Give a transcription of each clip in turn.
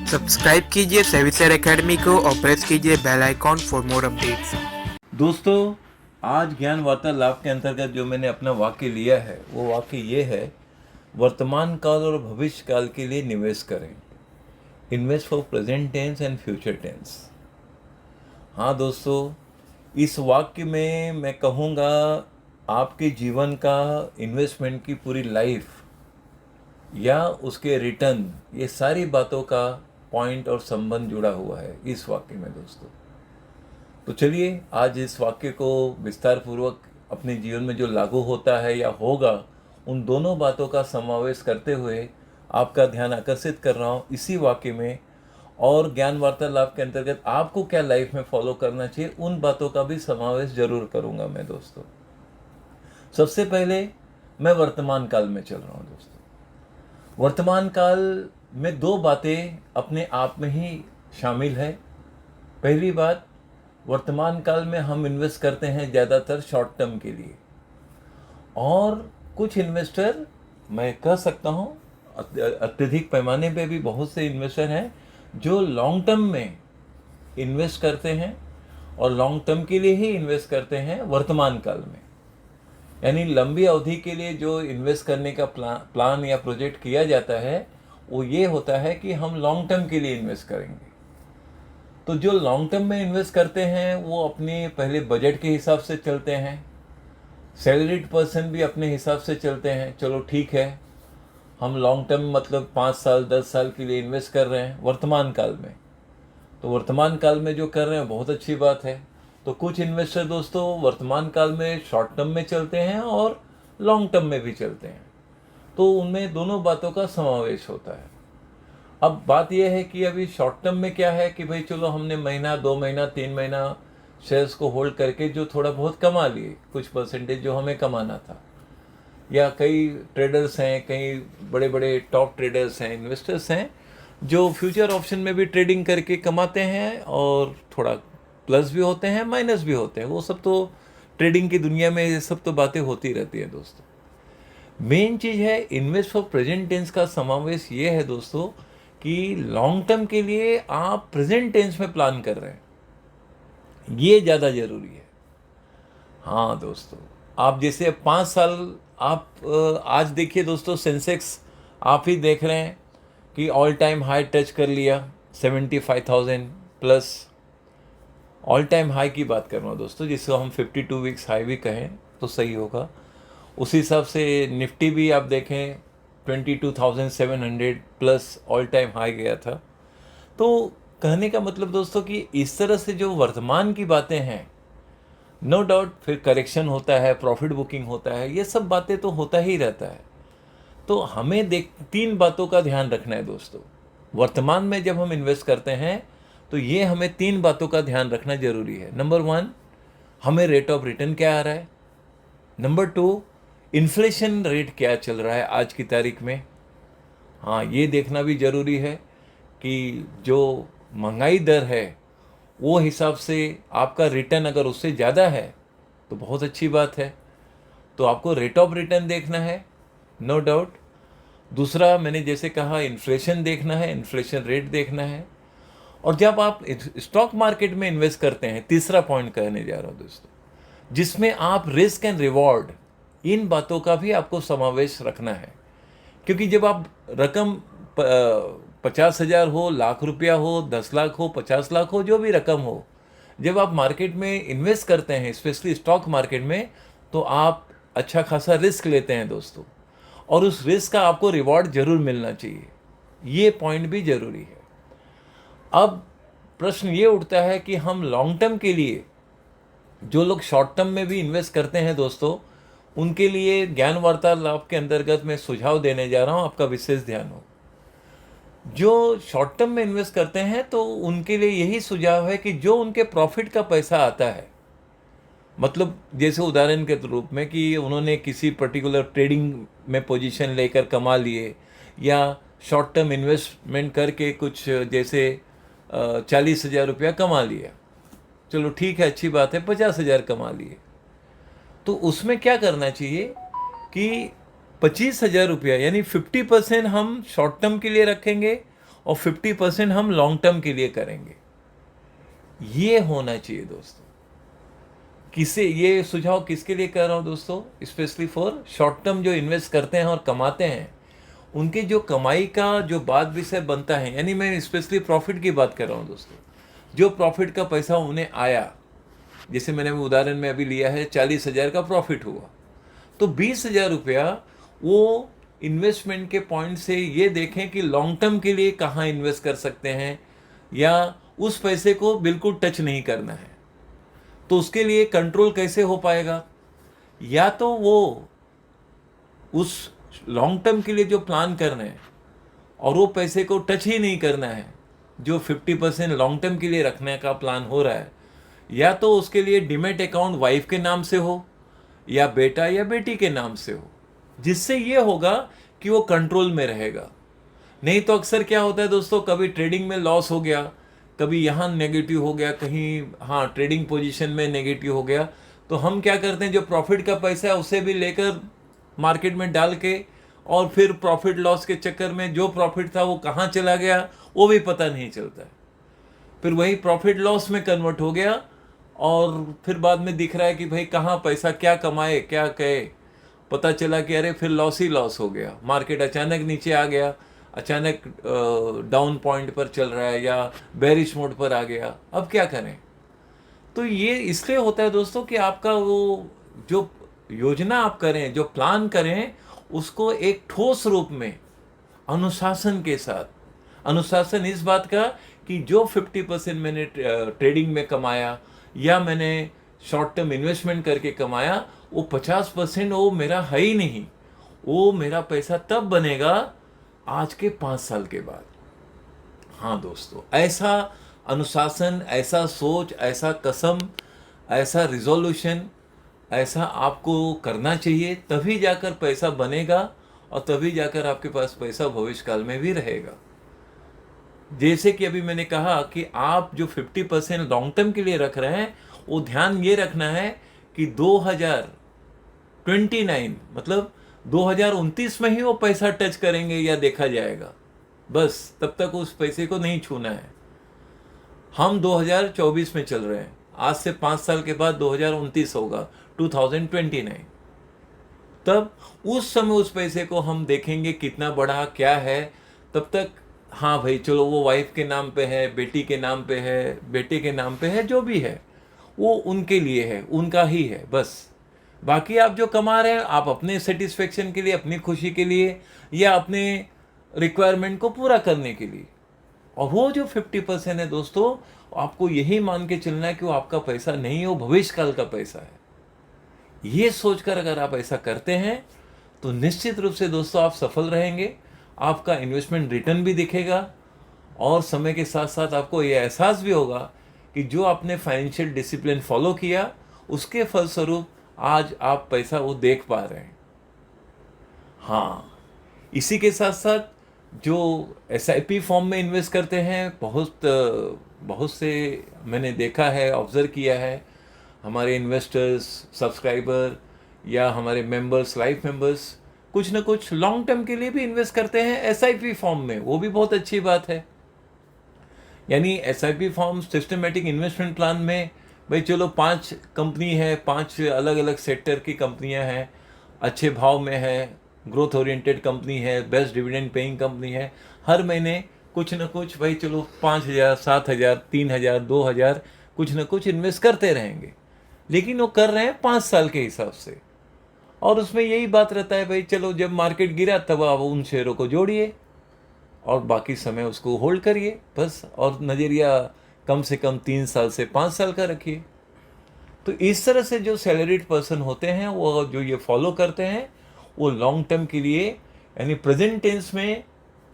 Subscribe कीजिए सेविसर academy को और प्रेस कीजिए bell icon for more updates. दोस्तों, आज ज्ञान वार्तालाप के अंतर्गत जो मैंने अपना वाक्य लिया है वो वाक्य ये है: वर्तमान काल और भविष्य काल के लिए निवेश करें। Invest for present tense and future tense. हाँ दोस्तों, इस वाक्य में मैं कहूँगा आपके जीवन का इन्वेस्टमेंट की पूरी लाइफ या उसके रिटर्न, ये सारी बातों का पॉइंट और संबंध जुड़ा हुआ है इस वाक्य में दोस्तों। तो चलिए आज इस वाक्य को विस्तार पूर्वक अपने जीवन में जो लागू होता है या होगा, उन दोनों बातों का समावेश करते हुए आपका ध्यान आकर्षित कर रहा हूँ इसी वाक्य में। और ज्ञान वार्तालाप के अंतर्गत आपको क्या लाइफ में फॉलो करना चाहिए, उन बातों का भी समावेश जरूर करूँगा मैं दोस्तों। सबसे पहले मैं वर्तमान काल में चल रहा हूँ दोस्तों। वर्तमान काल में दो बातें अपने आप में ही शामिल है। पहली बात, वर्तमान काल में हम इन्वेस्ट करते हैं ज़्यादातर शॉर्ट टर्म के लिए, और कुछ इन्वेस्टर, मैं कह सकता हूँ अत्यधिक पैमाने पे भी बहुत से इन्वेस्टर हैं जो लॉन्ग टर्म में इन्वेस्ट करते हैं और लॉन्ग टर्म के लिए ही इन्वेस्ट करते हैं वर्तमान काल में। यानी लंबी अवधि के लिए जो इन्वेस्ट करने का प्लान या प्रोजेक्ट किया जाता है वो ये होता है कि हम लॉन्ग टर्म के लिए इन्वेस्ट करेंगे। तो जो लॉन्ग टर्म में इन्वेस्ट करते हैं वो अपने पहले बजट के हिसाब से चलते हैं, सैलरीड पर्सन भी अपने हिसाब से चलते हैं। चलो ठीक है, हम लॉन्ग टर्म मतलब 5 साल 10 साल के लिए इन्वेस्ट कर रहे हैं वर्तमान काल में, तो वर्तमान काल में जो कर रहे हैं बहुत अच्छी बात है। तो कुछ इन्वेस्टर दोस्तों वर्तमान काल में शॉर्ट टर्म में चलते हैं और लॉन्ग टर्म में भी चलते हैं, तो उनमें दोनों बातों का समावेश होता है। अब बात यह है कि अभी शॉर्ट टर्म में क्या है कि भाई चलो हमने महीना 2 महीना 3 महीना शेयर्स को होल्ड करके जो थोड़ा बहुत कमा लिए, कुछ परसेंटेज जो हमें कमाना था, या कई ट्रेडर्स हैं, कई बड़े बड़े टॉप ट्रेडर्स हैं, इन्वेस्टर्स हैं जो फ्यूचर ऑप्शन में भी ट्रेडिंग करके कमाते हैं, और थोड़ा प्लस भी होते हैं माइनस भी होते हैं। वो सब तो ट्रेडिंग की दुनिया में ये सब तो बातें होती रहती है दोस्तों। मेन चीज़ है इन्वेस्ट फॉर प्रेजेंट टेंस का समावेश ये है दोस्तों कि लॉन्ग टर्म के लिए आप प्रेजेंट टेंस में प्लान कर रहे हैं, ये ज़्यादा ज़रूरी है। हाँ दोस्तों, आप जैसे 5 साल आप आज देखिए दोस्तों, सेंसेक्स आप ही देख रहे हैं कि ऑल टाइम हाई टच कर लिया, 75,000 प्लस ऑल टाइम हाई की बात कर रहा हूँ दोस्तों, जिसको हम 52 वीक्स हाई भी कहें तो सही होगा। उसी हिसाब से निफ्टी भी आप देखें 22,700 प्लस ऑल टाइम हाई गया था। तो कहने का मतलब दोस्तों कि इस तरह से जो वर्तमान की बातें हैं, नो डाउट फिर करेक्शन होता है, प्रॉफिट बुकिंग होता है, ये सब बातें तो होता ही रहता है। तो हमें 3 बातों का ध्यान रखना है दोस्तों। वर्तमान में जब हम इन्वेस्ट करते हैं तो ये हमें 3 बातों का ध्यान रखना जरूरी है। नंबर 1, हमें रेट ऑफ रिटर्न क्या आ रहा है। नंबर 2, इन्फ्लेशन रेट क्या चल रहा है आज की तारीख में। हाँ, ये देखना भी ज़रूरी है कि जो महंगाई दर है वो हिसाब से आपका रिटर्न अगर उससे ज़्यादा है तो बहुत अच्छी बात है, तो आपको रेट ऑफ रिटर्न देखना है, नो डाउट। दूसरा, मैंने जैसे कहा, इन्फ्लेशन देखना है, इन्फ्लेशन रेट देखना है। और जब आप स्टॉक मार्केट में इन्वेस्ट करते हैं, तीसरा पॉइंट कहने जा रहा हूँ दोस्तों, जिसमें आप रिस्क एंड रिवॉर्ड, इन बातों का भी आपको समावेश रखना है। क्योंकि जब आप रकम 50,000 हो, लाख रुपया हो, 10 लाख हो, 50 लाख हो, जो भी रकम हो, जब आप मार्केट में इन्वेस्ट करते हैं, स्पेशली स्टॉक मार्केट में, तो आप अच्छा खासा रिस्क लेते हैं दोस्तों, और उस रिस्क का आपको रिवॉर्ड जरूर मिलना चाहिए। ये पॉइंट भी जरूरी है। अब प्रश्न ये उठता है कि हम लॉन्ग टर्म के लिए, जो लोग शॉर्ट टर्म में भी इन्वेस्ट करते हैं दोस्तों, उनके लिए ज्ञान वार्तालाप के अंतर्गत मैं सुझाव देने जा रहा हूँ, आपका विशेष ध्यान हो। जो शॉर्ट टर्म में इन्वेस्ट करते हैं तो उनके लिए यही सुझाव है कि जो उनके प्रॉफिट का पैसा आता है, मतलब जैसे उदाहरण के रूप में कि उन्होंने किसी पर्टिकुलर ट्रेडिंग में पोजीशन लेकर कमा लिए, या शॉर्ट टर्म इन्वेस्टमेंट करके कुछ जैसे 40,000 रुपया कमा लिया, चलो ठीक है, अच्छी बात है, 50,000 कमा लिए, तो उसमें क्या करना चाहिए कि 25,000 रुपया यानी 50% हम शॉर्ट टर्म के लिए रखेंगे और 50% हम लॉन्ग टर्म के लिए करेंगे। ये होना चाहिए दोस्तों। किसे ये सुझाव किसके लिए कर रहा हूँ दोस्तों? स्पेशली फॉर शॉर्ट टर्म जो इन्वेस्ट करते हैं और कमाते हैं, उनके जो कमाई का जो बात विषय बनता है, यानी मैं स्पेशली प्रॉफिट की बात कर रहा हूँ दोस्तों। जो प्रॉफिट का पैसा उन्हें आया, जैसे मैंने उदाहरण में अभी लिया है 40,000 का प्रॉफिट हुआ, तो 20,000 रुपया वो इन्वेस्टमेंट के पॉइंट से ये देखें कि लॉन्ग टर्म के लिए कहाँ इन्वेस्ट कर सकते हैं, या उस पैसे को बिल्कुल टच नहीं करना है। तो उसके लिए कंट्रोल कैसे हो पाएगा? या तो वो उस लॉन्ग टर्म के लिए जो प्लान कर रहे हैं और वो पैसे को टच ही नहीं करना है, जो 50% लॉन्ग टर्म के लिए रखने का प्लान हो रहा है, या तो उसके लिए डिमेट अकाउंट वाइफ के नाम से हो या बेटा या बेटी के नाम से हो, जिससे ये होगा कि वो कंट्रोल में रहेगा। नहीं तो अक्सर क्या होता है दोस्तों, कभी ट्रेडिंग में लॉस हो गया, कभी यहाँ नेगेटिव हो गया, कहीं हाँ ट्रेडिंग पोजीशन में नेगेटिव हो गया, तो हम क्या करते हैं, जो प्रॉफिट का पैसा है उसे भी लेकर मार्केट में डाल के, और फिर प्रॉफिट लॉस के चक्कर में जो प्रॉफिट था वो कहाँ चला गया वो भी पता नहीं चलता है। फिर वही प्रॉफिट लॉस में कन्वर्ट हो गया, और फिर बाद में दिख रहा है कि भाई कहाँ पैसा क्या कमाए क्या कहे, पता चला कि अरे फिर लॉस ही लॉस हो गया, मार्केट अचानक नीचे आ गया, अचानक डाउन पॉइंट पर चल रहा है या बेरिश मोड पर आ गया, अब क्या करें? तो ये इसलिए होता है दोस्तों कि आपका वो जो योजना आप करें, जो प्लान करें, उसको एक ठोस रूप में अनुशासन के साथ, अनुशासन इस बात का कि जो 50% मैंने ट्रेडिंग में कमाया या मैंने शॉर्ट टर्म इन्वेस्टमेंट करके कमाया, वो 50% वो मेरा है ही नहीं, वो मेरा पैसा तब बनेगा आज के 5 साल के बाद। हाँ दोस्तों, ऐसा अनुशासन, ऐसा सोच, ऐसा कसम, ऐसा रिजोल्यूशन, ऐसा आपको करना चाहिए, तभी जाकर पैसा बनेगा और तभी जाकर आपके पास पैसा भविष्य काल में भी रहेगा। जैसे कि अभी मैंने कहा कि आप जो 50% लॉन्ग टर्म के लिए रख रहे हैं, वो ध्यान ये रखना है कि 2029 मतलब 2029 में ही वो पैसा टच करेंगे या देखा जाएगा, बस तब तक उस पैसे को नहीं छूना है। हम 2024 में चल रहे हैं, आज से 5 साल के बाद 2029 होगा, 2029। तब उस समय उस पैसे को हम देखेंगे कितना बढ़ा क्या है। तब तक हाँ भाई चलो, वो वाइफ के नाम पे है, बेटी के नाम पे है, बेटे के नाम पे है, जो भी है वो उनके लिए है, उनका ही है बस। बाकी आप जो कमा रहे हैं, आप अपने सेटिस्फेक्शन के लिए, अपनी खुशी के लिए या अपने रिक्वायरमेंट को पूरा करने के लिए। और वो जो 50% है दोस्तों, आपको यही मान के चलना है कि वो आपका पैसा नहीं है, वो भविष्य काल का पैसा है। ये सोचकर अगर आप ऐसा करते हैं तो निश्चित रूप से दोस्तों आप सफल रहेंगे, आपका इन्वेस्टमेंट रिटर्न भी दिखेगा, और समय के साथ साथ आपको ये एहसास भी होगा कि जो आपने फाइनेंशियल डिसिप्लिन फॉलो किया, उसके फलस्वरूप आज आप पैसा वो देख पा रहे हैं। हाँ, इसी के साथ साथ जो SIP फॉर्म में इन्वेस्ट करते हैं, बहुत से मैंने देखा है, ऑब्जर्व किया है, हमारे इन्वेस्टर्स, सब्सक्राइबर या हमारे मेंबर्स, लाइफ मेंबर्स कुछ ना कुछ लॉन्ग टर्म के लिए भी इन्वेस्ट करते हैं SIP फॉर्म में, वो भी बहुत अच्छी बात है। यानी SIP form systematic investment plan में भाई चलो 5 कंपनी है, 5 अलग अलग सेक्टर की कंपनियां हैं, अच्छे भाव में है, ग्रोथ ओरिएंटेड कंपनी है, बेस्ट डिविडेंड पेइंग कंपनी है, हर महीने कुछ ना कुछ भाई चलो 5,000, 7,000, 3,000, 2,000 कुछ ना कुछ इन्वेस्ट करते रहेंगे, लेकिन वो कर रहे हैं 5 साल के हिसाब से। और उसमें यही बात रहता है भाई चलो जब मार्केट गिरा तब आप उन शेयरों को जोड़िए और बाकी समय उसको होल्ड करिए बस, और नज़रिया कम से कम 3 साल से 5 साल का रखिए। तो इस तरह से जो सैलरीड पर्सन होते हैं, वो जो ये फॉलो करते हैं, वो लॉन्ग टर्म के लिए यानी प्रेजेंट टेंस में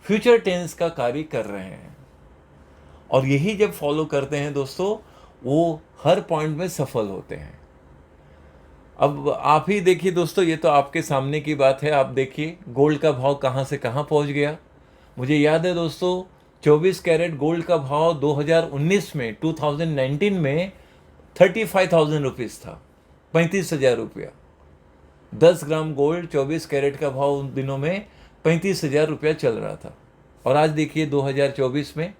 फ्यूचर टेंस का कार्य कर रहे हैं। और यही जब फॉलो करते हैं दोस्तों, वो हर पॉइंट में सफल होते हैं। अब आप ही देखिए दोस्तों, ये तो आपके सामने की बात है। आप देखिए गोल्ड का भाव कहाँ से कहाँ पहुँच गया। मुझे याद है दोस्तों, 24 कैरेट गोल्ड का भाव 2019 में 2019 में 35,000 रुपीज़ था, 35,000 रुपया। 10 ग्राम गोल्ड 24 कैरेट का भाव उन दिनों में 35,000 रुपया चल रहा था। और आज देखिए 2024 में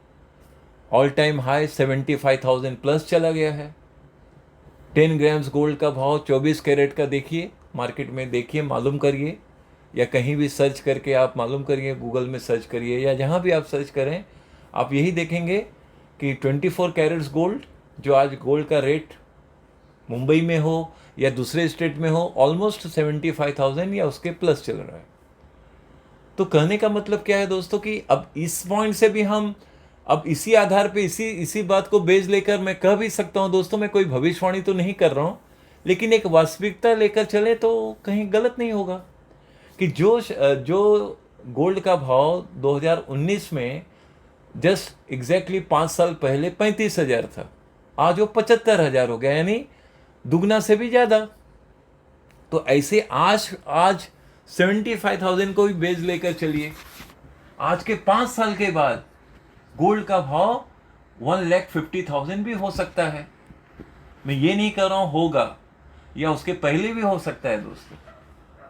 ऑल टाइम हाई 75,000 प्लस चला गया है। 10 ग्राम्स गोल्ड का भाव 24 कैरेट का देखिए, मार्केट में देखिए, मालूम करिए, या कहीं भी सर्च करके आप मालूम करिए, गूगल में सर्च करिए या जहाँ भी आप सर्च करें, आप यही देखेंगे कि 24 कैरेट्स गोल्ड, जो आज गोल्ड का रेट मुंबई में हो या दूसरे स्टेट में हो, ऑलमोस्ट 75,000 या उसके प्लस चल रहा है। तो कहने का मतलब क्या है दोस्तों कि अब इस पॉइंट से भी हम अब इसी आधार पे इसी बात को बेस लेकर मैं कह भी सकता हूं दोस्तों, मैं कोई भविष्यवाणी तो नहीं कर रहा हूं, लेकिन एक वास्तविकता लेकर चले तो कहीं गलत नहीं होगा कि जो गोल्ड का भाव 2019 में जस्ट एग्जैक्टली 5 साल पहले 35,000 था, आज वो 75,000 हो गया, यानी दुगना से भी ज्यादा। तो ऐसे आज 75,000 को भी बेस लेकर चलिए, आज के 5 साल के बाद गोल्ड का भाव 1,50,000 भी हो सकता है। मैं ये नहीं कर रहा हूं होगा, या उसके पहले भी हो सकता है दोस्तों।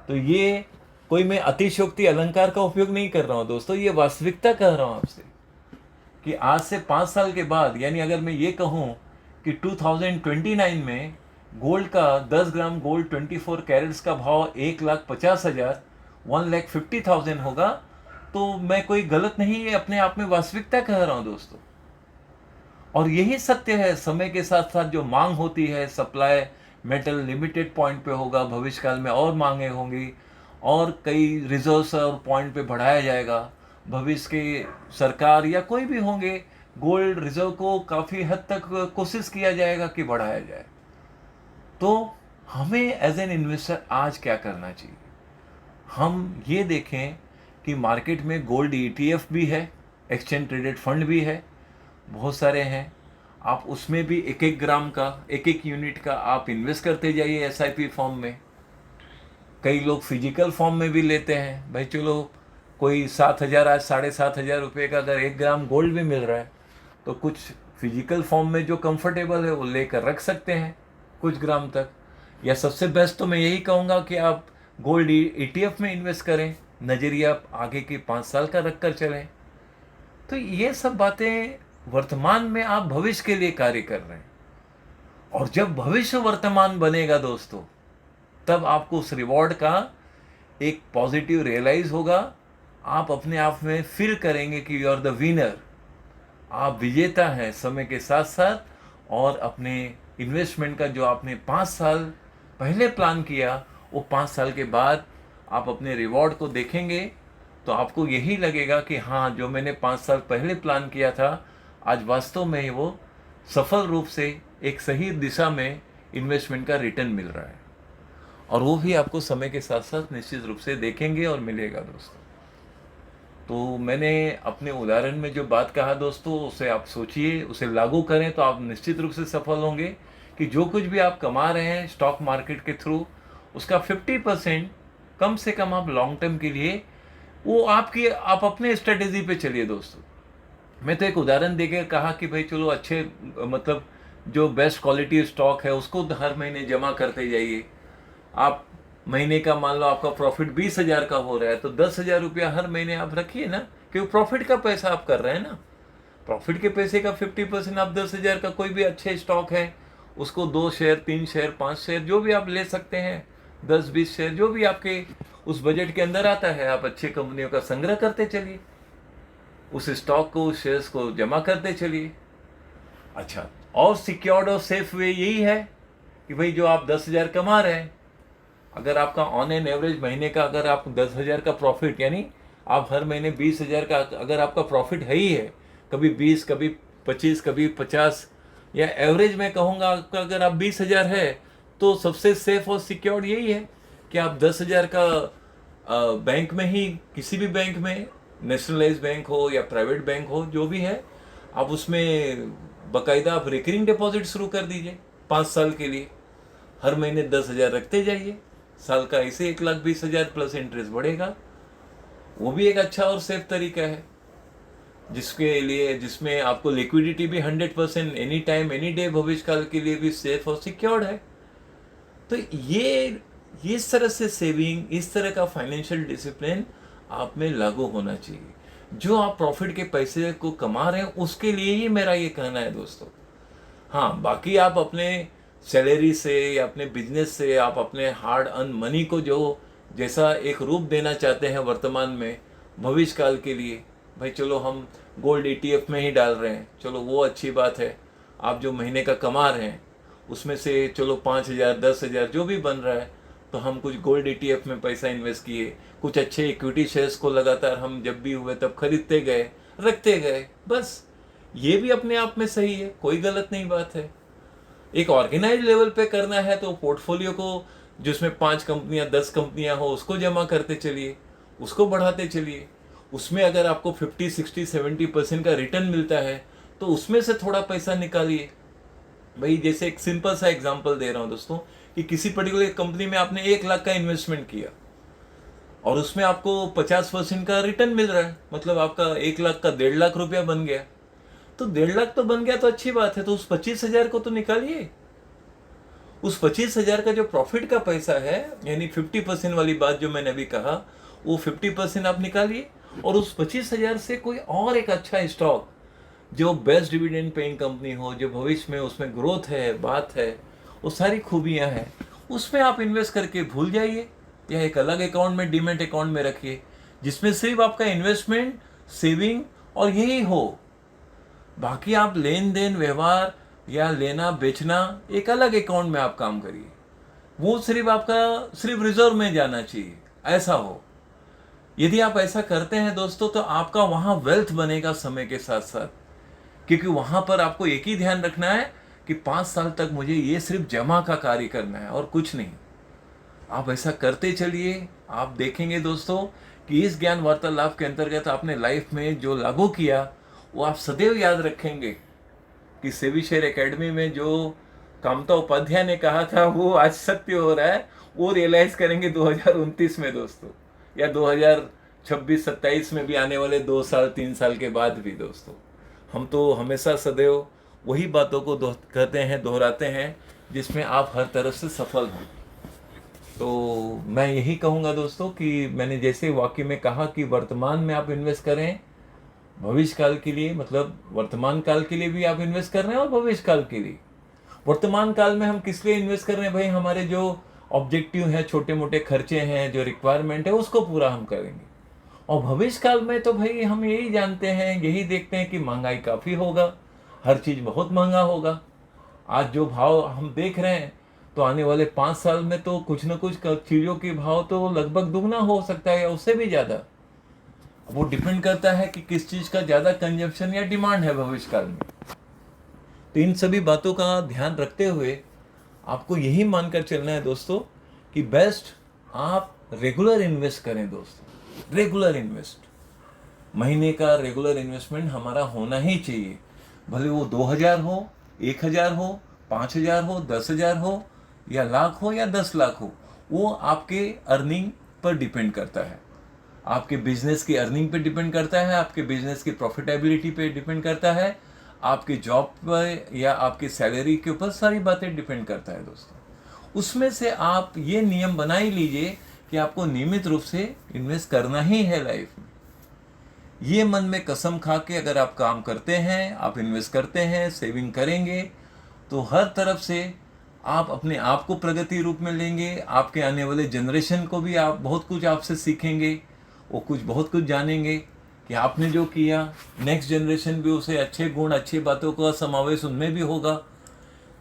तो ये कोई मैं अतिशयोक्ति अलंकार का उपयोग नहीं कर रहा हूं दोस्तों, ये वास्तविकता कह रहा हूं आपसे कि आज से 5 साल के बाद, यानी अगर मैं ये कहूं कि 2029 में गोल्ड का 10 ग्राम गोल्ड 24 कैरेट्स का भाव 1,50,000 1,50,000 होगा, तो मैं कोई गलत नहीं, ये अपने आप में वास्तविकता कह रहा हूं दोस्तों। और यही सत्य है, समय के साथ साथ जो मांग होती है, सप्लाई मेटल लिमिटेड पॉइंट पे होगा, भविष्य काल में और मांगे होंगी और कई रिजर्व्स और पॉइंट पे बढ़ाया जाएगा। भविष्य के सरकार या कोई भी होंगे, गोल्ड रिजर्व को काफ़ी हद तक कोशिश किया जाएगा कि बढ़ाया जाए। तो हमें एज एन इन्वेस्टर आज क्या करना चाहिए? हम ये देखें कि मार्केट में गोल्ड ETF भी है, एक्सचेंज ट्रेडेड फंड भी है, बहुत सारे हैं। आप उसमें भी 1-1 ग्राम का, 1-1 यूनिट का आप इन्वेस्ट करते जाइए SIP फॉर्म में। कई लोग फिजिकल फॉर्म में भी लेते हैं। भाई चलो, कोई 7,000 आज 7,500 रुपये का अगर 1 ग्राम गोल्ड भी मिल रहा है, तो कुछ फिजिकल फॉर्म में जो कंफर्टेबल है वो लेकर रख सकते हैं कुछ ग्राम तक। या सबसे बेस्ट तो मैं यही कहूँगा कि आप गोल्ड ETF में इन्वेस्ट करें, नज़रिया आगे के 5 साल का रख कर चलें। तो ये सब बातें वर्तमान में आप भविष्य के लिए कार्य कर रहे हैं, और जब भविष्य वर्तमान बनेगा दोस्तों, तब आपको उस रिवॉर्ड का एक पॉजिटिव रियलाइज होगा। आप अपने आप में फील करेंगे कि यू आर द विनर, आप विजेता हैं समय के साथ साथ, और अपने इन्वेस्टमेंट का जो आपने 5 साल पहले प्लान किया, वो 5 साल के बाद आप अपने रिवॉर्ड को देखेंगे तो आपको यही लगेगा कि हाँ, जो मैंने 5 साल पहले प्लान किया था, आज वास्तव में वो सफल रूप से एक सही दिशा में इन्वेस्टमेंट का रिटर्न मिल रहा है। और वो भी आपको समय के साथ साथ निश्चित रूप से देखेंगे और मिलेगा दोस्तों। तो मैंने अपने उदाहरण में जो बात कहा दोस्तों, उसे आप सोचिए, उसे लागू करें तो आप निश्चित रूप से सफल होंगे कि जो कुछ भी आप कमा रहे हैं स्टॉक मार्केट के थ्रू, उसका 50% कम से कम आप लॉन्ग टर्म के लिए वो आप अपने स्ट्रेटेजी पे चलिए दोस्तों। मैं तो एक उदाहरण देकर कहा कि भाई चलो, अच्छे मतलब जो बेस्ट क्वालिटी स्टॉक है उसको हर महीने जमा करते जाइए। आप महीने का मान लो आपका प्रॉफिट 20,000 का हो रहा है, तो 10,000 रुपया हर महीने आप रखिए ना, क्योंकि प्रॉफिट का पैसा आप कर रहे हैं ना। प्रॉफिट के पैसे का 50% आप 10,000 का कोई भी अच्छे स्टॉक है उसको 2 शेयर 3 शेयर 5 शेयर जो भी आप ले सकते हैं, 10-20 शेयर जो भी आपके उस बजट के अंदर आता है, आप अच्छे कंपनियों का संग्रह करते चलिए, उस स्टॉक को, उस शेयर्स को जमा करते चलिए। अच्छा, और सिक्योर्ड और सेफ वे यही है कि भाई जो आप 10,000 कमा रहे हैं, अगर आपका ऑन एन एवरेज महीने का अगर आप 10,000 का प्रॉफिट, यानी आप हर महीने 20,000 का अगर आपका प्रॉफिट है ही है, कभी 20 कभी 25 कभी 50, या एवरेज मैं कहूँगा आपका अगर आप 20,000 है, तो सबसे सेफ और सिक्योर्ड यही है कि आप 10,000 का बैंक में ही, किसी भी बैंक में, नेशनलाइज बैंक हो या प्राइवेट बैंक हो, जो भी है, आप उसमें बाकायदा आप रिकरिंग डिपॉजिट शुरू कर दीजिए 5 साल के लिए। हर महीने 10,000 रखते जाइए, साल का ऐसे 1,20,000 प्लस इंटरेस्ट बढ़ेगा। वो भी एक अच्छा और सेफ तरीका है जिसमें आपको लिक्विडिटी भी 100% एनी टाइम एनी डे भविष्य काल के लिए भी सेफ और सिक्योर्ड है। तो ये इस तरह से सेविंग, इस तरह का फाइनेंशियल डिसिप्लिन आप में लागू होना चाहिए। जो आप प्रॉफिट के पैसे को कमा रहे हैं उसके लिए ही मेरा ये कहना है दोस्तों। हाँ, बाकी आप अपने सैलरी से या अपने बिजनेस से आप अपने हार्ड अर्न मनी को जो जैसा एक रूप देना चाहते हैं वर्तमान में भविष्य काल के लिए, भाई चलो हम गोल्ड ETF में ही डाल रहे हैं, चलो वो अच्छी बात है। आप जो महीने का कमा रहे हैं उसमें से चलो 5,000 10,000 जो भी बन रहा है, तो हम कुछ गोल्ड ETF में पैसा इन्वेस्ट किए, कुछ अच्छे इक्विटी शेयर्स को लगातार हम जब भी हुए तब खरीदते गए, रखते गए, बस ये भी अपने आप में सही है, कोई गलत नहीं बात है। एक ऑर्गेनाइज लेवल पे करना है तो पोर्टफोलियो को जिसमें 5 कंपनियां 10 कंपनियां हो उसको जमा करते चलिए, उसको बढ़ाते चलिए। उसमें अगर आपको 50 60 70% का रिटर्न मिलता है तो उसमें से थोड़ा पैसा निकालिए। भाई जैसे एक सिंपल सा एग्जांपल दे रहा हूं दोस्तों कि किसी पर्टिकुलर कंपनी में आपने 1 लाख का इन्वेस्टमेंट किया और उसमें आपको 50% का रिटर्न मिल रहा है, मतलब आपका 1 लाख का 1.5 लाख रुपया बन गया। तो 1.5 लाख तो बन गया तो अच्छी बात है, तो उस 25,000 को तो निकालिए। उस 25,000 का जो प्रॉफिट का पैसा है, यानी 50% वाली बात जो मैंने अभी कहा, वो 50% आप निकालिए और उस 25,000 से कोई और एक अच्छा स्टॉक जो बेस्ट डिविडेंड पेइंग कंपनी हो, जो भविष्य में उसमें ग्रोथ है, बात है, वो सारी खूबियां हैं, उसमें आप इन्वेस्ट करके भूल जाइए या एक अलग अकाउंट में डीमैट अकाउंट में रखिए जिसमें सिर्फ आपका इन्वेस्टमेंट, सेविंग और यही हो। बाकी आप लेन देन व्यवहार या लेना बेचना एक अलग अकाउंट में आप काम करिए, वो सिर्फ आपका सिर्फ रिजर्व में जाना चाहिए, ऐसा हो। यदि आप ऐसा करते हैं दोस्तों तो आपका वहां वेल्थ बनेगा समय के साथ साथ, क्योंकि वहां पर आपको एक ही ध्यान रखना है कि 5 साल तक मुझे ये सिर्फ जमा का कार्य करना है और कुछ नहीं। आप ऐसा करते चलिए, आप देखेंगे दोस्तों कि इस ज्ञान वार्तालाप के अंतर्गत आपने लाइफ में जो लागू किया वो आप सदैव याद रखेंगे कि सेबी शेयर एकेडमी में जो कामता उपाध्याय ने कहा था वो आज सत्य हो रहा है। वो रियलाइज करेंगे 2029 में दोस्तों, या 2026-27 में भी, आने वाले 2 साल 3 साल के बाद भी दोस्तों। हम तो हमेशा सदैव वही बातों को कहते हैं, दोहराते हैं जिसमें आप हर तरफ से सफल हों। तो मैं यही कहूँगा दोस्तों कि मैंने जैसे वाक्य में कहा कि वर्तमान में आप इन्वेस्ट करें, भविष्य काल के लिए, मतलब वर्तमान काल के लिए भी आप इन्वेस्ट कर रहे हैं और भविष्य काल के लिए। वर्तमान काल में हम किस लिए इन्वेस्ट कर रहे हैं? भाई हमारे जो ऑब्जेक्टिव हैं, छोटे मोटे खर्चे हैं, जो रिक्वायरमेंट है उसको पूरा हम करेंगे। और भविष्य काल में तो भाई हम यही जानते हैं, यही देखते हैं कि महंगाई काफ़ी होगा, हर चीज़ बहुत महंगा होगा। आज जो भाव हम देख रहे हैं तो आने वाले 5 साल में तो कुछ न कुछ चीज़ों के भाव तो लगभग दुगना हो सकता है या उससे भी ज़्यादा। वो डिपेंड करता है कि किस चीज़ का ज़्यादा कंजप्शन या डिमांड है भविष्य काल में। तो इन सभी बातों का ध्यान रखते हुए आपको यही मानकर चलना है दोस्तों कि बेस्ट आप रेगुलर इन्वेस्ट करें दोस्तों। रेगुलर इन्वेस्ट, महीने का रेगुलर इन्वेस्टमेंट हमारा होना ही चाहिए, भले वो 2,000 हो, 1,000 हो, 5,000 हो, 10,000 हो, या लाख हो या 10 लाख हो। वो आपके अर्निंग पर डिपेंड करता है, आपके बिजनेस की अर्निंग पे डिपेंड करता है, आपके बिजनेस की प्रॉफिटेबिलिटी पे डिपेंड करता है, आपके जॉब पर या आपकी सैलरी के ऊपर सारी बातें डिपेंड करता है दोस्तों। उसमें से आप ये नियम बना ही लीजिए कि आपको नियमित रूप से इन्वेस्ट करना ही है लाइफ में। ये मन में कसम खा के अगर आप काम करते हैं, आप इन्वेस्ट करते हैं, सेविंग करेंगे, तो हर तरफ से आप अपने आप को प्रगति रूप में लेंगे। आपके आने वाले जनरेशन को भी आप बहुत कुछ आपसे सीखेंगे, वो बहुत कुछ जानेंगे कि आपने जो किया, नेक्स्ट जनरेशन भी उसे अच्छे गुण, अच्छी बातों का समावेश उनमें भी होगा।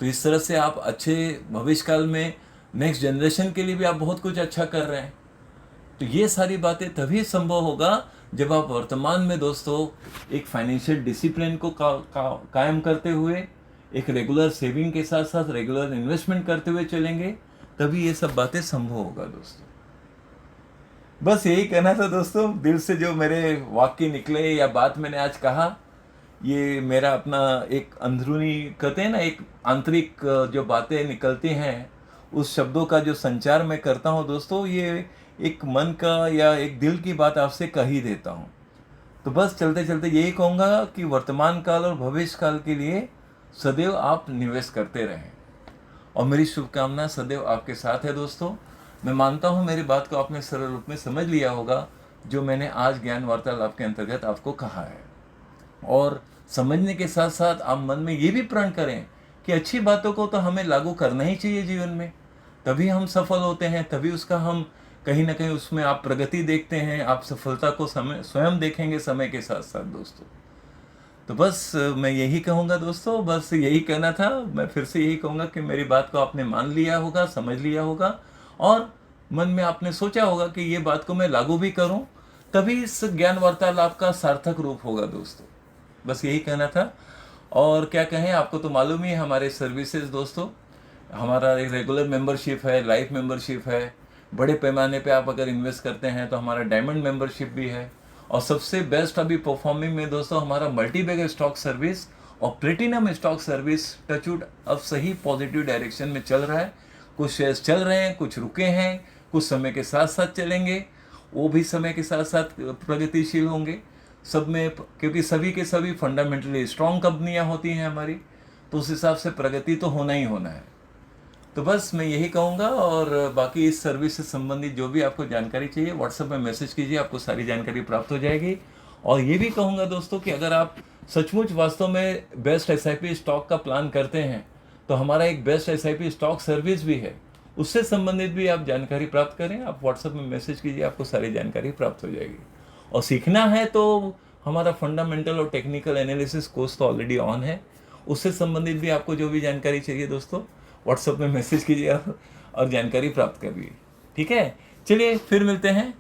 तो इस तरह से आप अच्छे भविष्य काल में नेक्स्ट जनरेशन के लिए भी आप बहुत कुछ अच्छा कर रहे हैं। तो ये सारी बातें तभी संभव होगा जब आप वर्तमान में दोस्तों एक फाइनेंशियल डिसिप्लिन को कायम करते हुए, एक रेगुलर सेविंग के साथ साथ रेगुलर इन्वेस्टमेंट करते हुए चलेंगे, तभी ये सब बातें संभव होगा दोस्तों। बस यही कहना था दोस्तों, दिल से जो मेरे वाक्य निकले या बात मैंने आज कहा, ये मेरा अपना एक अंदरूनी, कहते हैं ना, एक आंतरिक जो बातें निकलती हैं, उस शब्दों का जो संचार मैं करता हूँ दोस्तों, ये एक मन का या एक दिल की बात आपसे कह ही देता हूँ। तो बस चलते चलते यही कहूँगा कि वर्तमान काल और भविष्य काल के लिए सदैव आप निवेश करते रहें, और मेरी शुभकामना सदैव आपके साथ है दोस्तों। मैं मानता हूँ मेरी बात को आपने सरल रूप में समझ लिया होगा। जो मैंने आज ज्ञान वार्तालाप के अंतर्गत आपको कहा है। और समझने के साथ साथ आप मन में ये भी प्रण करें कि अच्छी बातों को तो हमें लागू करना ही चाहिए जीवन में, तभी हम सफल होते हैं, तभी उसका हम कहीं ना कहीं उसमें आप प्रगति देखते हैं, आप सफलता को समय स्वयं देखेंगे समय के साथ साथ दोस्तों। तो बस मैं यही कहूँगा दोस्तों, बस यही कहना था। मैं फिर से यही कहूँगा कि मेरी बात को आपने मान लिया होगा, समझ लिया होगा, और मन में आपने सोचा होगा कि ये बात को मैं लागू भी करूँ, तभी इस ज्ञान वार्तालाप का सार्थक रूप होगा दोस्तों। बस यही कहना था। और क्या कहें, आपको तो मालूम ही है हमारे सर्विसेज दोस्तों, हमारा एक रेगुलर मेंबरशिप है, लाइफ मेंबरशिप है, बड़े पैमाने पे आप अगर इन्वेस्ट करते हैं तो हमारा डायमंड मेंबरशिप भी है, और सबसे बेस्ट अभी परफॉर्मिंग में दोस्तों हमारा मल्टी बैग स्टॉक सर्विस और प्लेटिनम स्टॉक सर्विस टचवुड अब सही पॉजिटिव डायरेक्शन में चल रहा है। कुछ शेयर्स चल रहे हैं, कुछ रुके हैं, कुछ समय के साथ साथ चलेंगे, वो भी समय के साथ साथ प्रगतिशील होंगे सब में, क्योंकि सभी के सभी फंडामेंटली स्ट्रॉन्ग कंपनियां होती हैं हमारी, तो उस हिसाब से प्रगति तो होना ही होना है। तो बस मैं यही कहूँगा, और बाकी इस सर्विस से संबंधित जो भी आपको जानकारी चाहिए व्हाट्सएप में मैसेज कीजिए, आपको सारी जानकारी प्राप्त हो जाएगी। और ये भी कहूँगा दोस्तों कि अगर आप सचमुच वास्तव में बेस्ट एसआईपी स्टॉक का प्लान करते हैं तो हमारा एक बेस्ट एसआईपी स्टॉक सर्विस भी है, उससे संबंधित भी आप जानकारी प्राप्त करें, आप व्हाट्सएप में मैसेज कीजिए, आपको सारी जानकारी प्राप्त हो जाएगी। और सीखना है तो हमारा फंडामेंटल और टेक्निकल एनालिसिस कोर्स तो ऑलरेडी ऑन है, उससे संबंधित भी आपको जो भी जानकारी चाहिए दोस्तों व्हाट्सएप में मैसेज कीजिए और जानकारी प्राप्त करिए। ठीक है, चलिए फिर मिलते हैं।